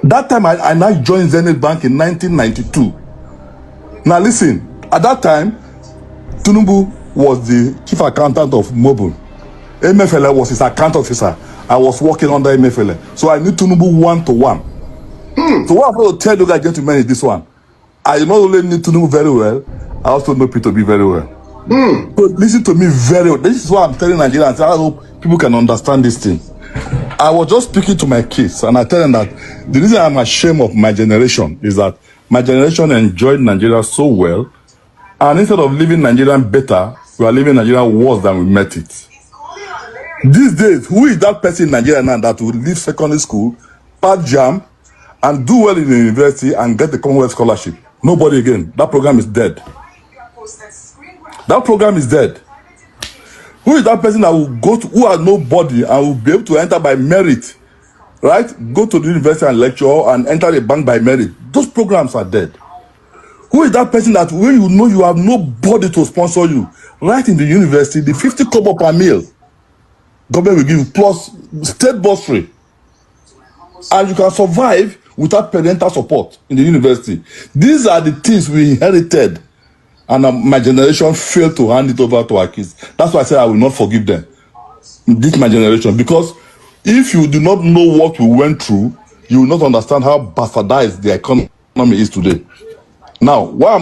That time I now joined Zenith Bank in 1992. Now listen, at that time, Tinubu was the chief accountant of Mobile. Emefiele was his account officer. I was working under Emefiele. So I knew Tinubu one-to-one. So what I'm going to tell you guys, gentlemen, is this one. I not only knew Tinubu very well, I also know P2B very well. So listen to me very well. This is what I'm telling Nigerians. I hope people can understand this thing. I was just speaking to my kids, and I tell them that the reason I'm ashamed of my generation is that my generation enjoyed Nigeria so well, and instead of living Nigeria better, we are living Nigeria worse than we met it. These days, who is that person in Nigeria now that will leave secondary school, pass JAM, and do well in the university and get the Commonwealth scholarship? Nobody again. That program is dead. That program is dead. Who is that person that will go to, who has nobody and will be able to enter by merit, right? Go to the university and lecture and enter the bank by merit. Those programs are dead. Who is that person that when you know you have nobody to sponsor you, right in the university, the 50 kobo per meal, government will give you plus state bursary, and you can survive without parental support in the university. These are the things we inherited, and my generation failed to hand it over to our kids. That's why I said I will not forgive them. This my generation, because if you do not know what we went through, you will not understand how bastardized the economy is today. Now, why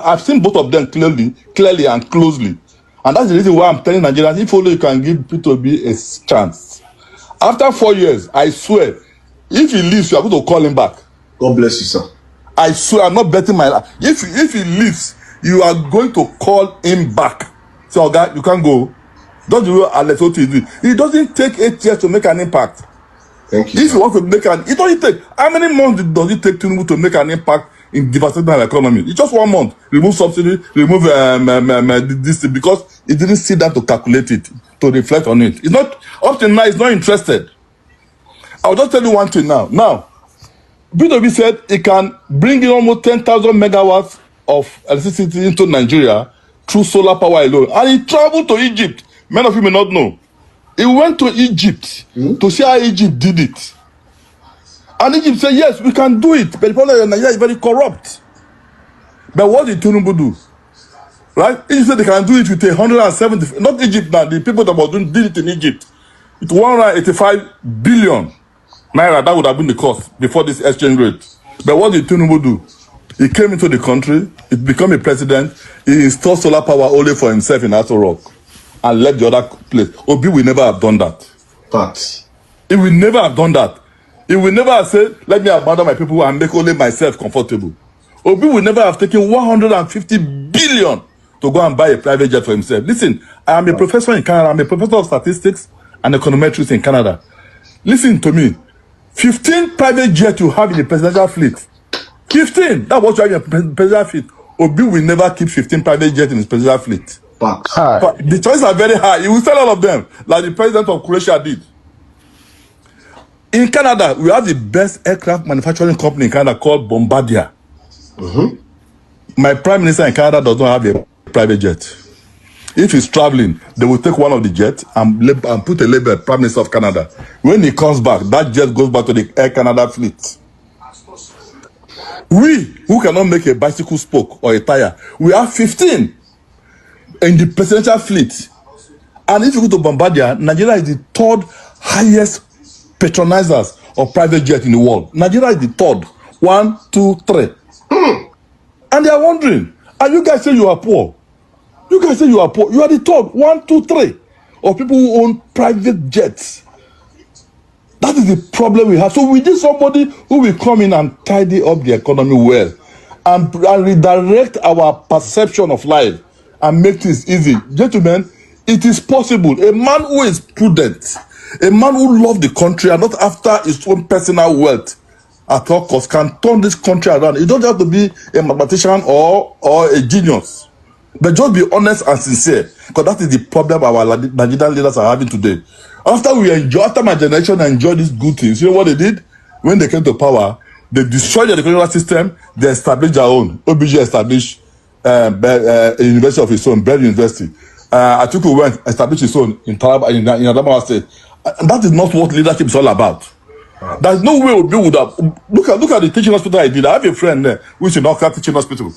I've seen both of them clearly and closely. And that's the reason why I'm telling Nigerians, if only you can give P2B a chance. After 4 years, I swear, if he leaves, you are going to call him back. God bless you, sir. I swear, I'm not betting my life. If he leaves, you are going to call him back. So, okay, you can't go. Don't do what Alex Oti do. It doesn't take 8 years to make an impact. Thank you. If you want to make it doesn't take. How many months does it take Tinubu to make an impact in devastating our economy? It's just 1 month. Remove subsidy, remove this thing, because it didn't sit down to calculate it, to reflect on it. It's not up to now. It's not interested. I'll just tell you one thing now. Now, P2B said it can bring in almost 10,000 megawatts of electricity into Nigeria through solar power alone, and he traveled to Egypt. Many of you may not know. He went to Egypt to see how Egypt did it. And Egypt said, yes, we can do it. But the problem is Nigeria is very corrupt. But what did Tinubu do? Right? Egypt said they can do it with 170, not Egypt now, the people that were doing did it in Egypt. It's 185 billion naira. That would have been the cost before this exchange rate. But what did Tinubu do? He came into the country, he became a president, he installed solar power only for himself in Aso Rock and left the other place. Obi will never have done that. Facts. He will never have done that. He will never have said, let me abandon my people and make only myself comfortable. Obi will never have taken 150 billion to go and buy a private jet for himself. Listen, I am a professor in Canada. I'm a professor of statistics and econometrics in Canada. Listen to me. 15 private jets you have in the presidential fleet. 15. That's what you have in the presidential fleet. Obi will never keep 15 private jets in his presidential fleet. Facts. But the choices are very high. He will sell all of them, like the president of Croatia did. In Canada, we have the best aircraft manufacturing company in Canada called Bombardier. My prime minister in Canada does not have a private jet. If he's traveling, they will take one of the jets and put a label, Prime Minister of Canada. When he comes back, that jet goes back to the Air Canada fleet. We, who cannot make a bicycle spoke or a tire, we have 15 in the presidential fleet. And if you go to Bombardier, Nigeria is the third highest patronizers of private jet in the world. Nigeria is the third. 1, 2, 3. And they are wondering, and you guys say you are poor. You guys say you are poor. You are the third. 1, 2, 3 of people who own private jets. That is the problem we have. So we need somebody who will come in and tidy up the economy well and redirect our perception of life and make things easy. Gentlemen, it is possible. A man who is prudent, a man who loves the country and not after his own personal wealth at all costs, can turn this country around. You don't have to be a mathematician or a genius. But just be honest and sincere, because that is the problem our Nigerian leaders are having today. After my generation enjoyed these good things, you know what they did? When they came to power, they destroyed the educational system, they established their own. OBG established a university of his own, Bell University. Atiku went, established his own in Adamawa State. And that is not what leadership is all about. There's no way we would have. Look at the teaching hospital I did. I have a friend there who is in Oka teaching hospital.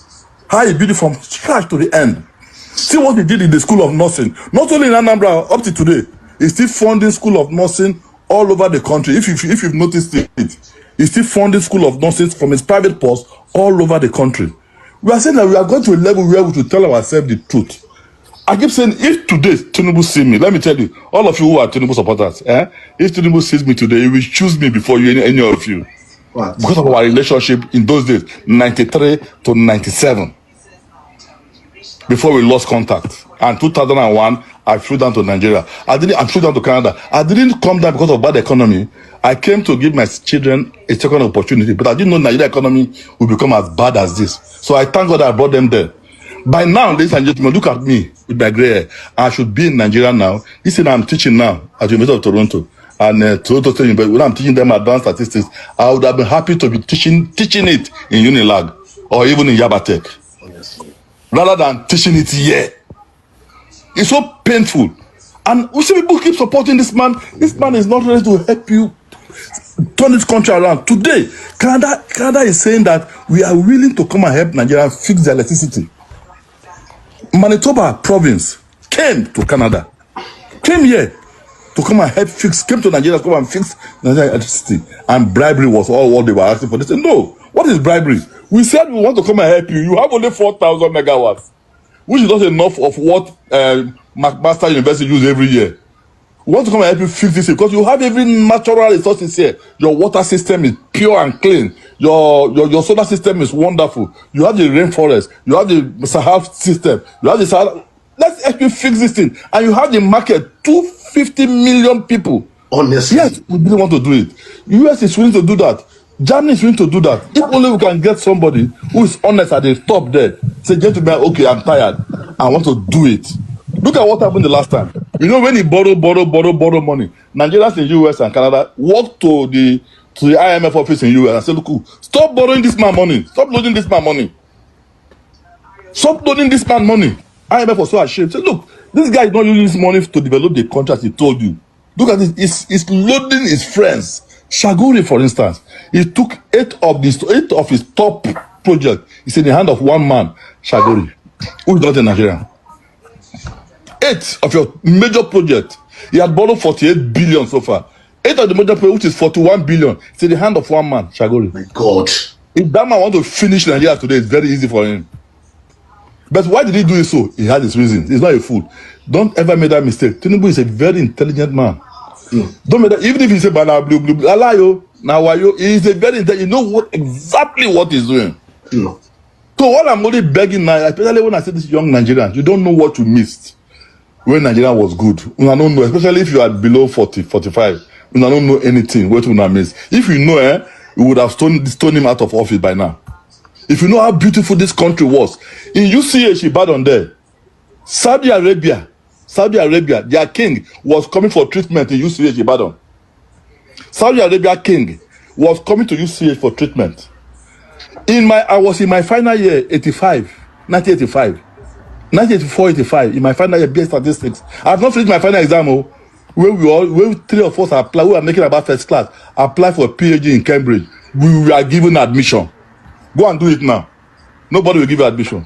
How he built it from scratch to the end. See what he did in the school of nursing. Not only in Anambra, up to today, he's still funding school of nursing all over the country. If you've noticed it, he's still funding school of nursing from his private purse all over the country. We are saying that we are going to a level where we should tell ourselves the truth. I keep saying, if today Tinubu see me, let me tell you, all of you who are Tinubu supporters, if Tinubu sees me today, he will choose me before you, any of you. What? Because of our relationship in those days, 93 to 97. Before we lost contact. And 2001, I flew down to Nigeria. I flew down to Canada. I didn't come down because of bad economy. I came to give my children a second opportunity. But I didn't know Nigeria economy would become as bad as this. So I thank God I brought them there. By now, ladies and gentlemen, look at me with my gray hair. I should be in Nigeria now. This is I'm teaching now at the University of Toronto. And Toronto State University, when I'm teaching them advanced statistics, I would have been happy to be teaching it in Unilag or even in Yabatech. Rather than teaching it here. It's so painful. And we see people keep supporting this man. This man is not ready to help you turn this country around. Today, Canada is saying that we are willing to come and help Nigeria fix the electricity. Manitoba province came to Canada, came here to come and help came to Nigeria to come and fix Nigeria electricity. And bribery was all what they were asking for. They said, no, what is bribery? We said we want to come and help you. You have only 4,000 megawatts, which is not enough of what McMaster University use every year. We want to come and help you fix this because you have every natural resources here. Your water system is pure and clean. Your solar system is wonderful. You have the rainforest. You have the Sahara system. You have the Sahara. Let's help you fix this thing. And you have the market, 250 million people. Honestly. Yes, we didn't want to do it. US is willing to do that. Germany is willing to do that. If only we can get somebody who is honest at the top there. Say, gentlemen, okay, I'm tired. I want to do it. Look at what happened the last time. You know, when he borrow money, Nigerians in US and Canada walked to the IMF office in US and said, look, stop borrowing this man money. Stop loading this man money. Stop loading this man money. IMF was so ashamed. Say, look, this guy is not using this money to develop the contract he told you. Look at this. He's loading his friends. Shaguri, for instance, he took 8 of his top projects. It's in the hand of one man, Shaguri, who is not a Nigerian. 8 of your major projects. He had borrowed 48 billion so far. 8 of the major projects, which is 41 billion, it's in the hand of one man, Shaguri. My God. If that man want to finish Nigeria today, it's very easy for him. But why did he do it so? He had his reasons. He's not a fool. Don't ever make that mistake. Tinubu is a very intelligent man. Don't make that, even if he say blah blue alayo now he is a very intelligent. You know exactly what he's doing. So what I'm only begging now, especially when I say this young Nigerians, you don't know what you missed when Nigeria was good. You don't know, especially if you are below 40, 45. You don't know anything. What you miss? If you know, you would have stoned him out of office by now. If you know how beautiful this country was, in UCH Ibadan there, Saudi Arabia, their king was coming for treatment in UCH Ibadan. Saudi Arabia king was coming to UCH for treatment. I was in my final year, 1985, 1984-85, in my final year, BS statistics. I have not finished my final exam, when 3 of us apply, we are making about first class, apply for a PhD in Cambridge. We are given admission. Go and do it now. Nobody will give you admission.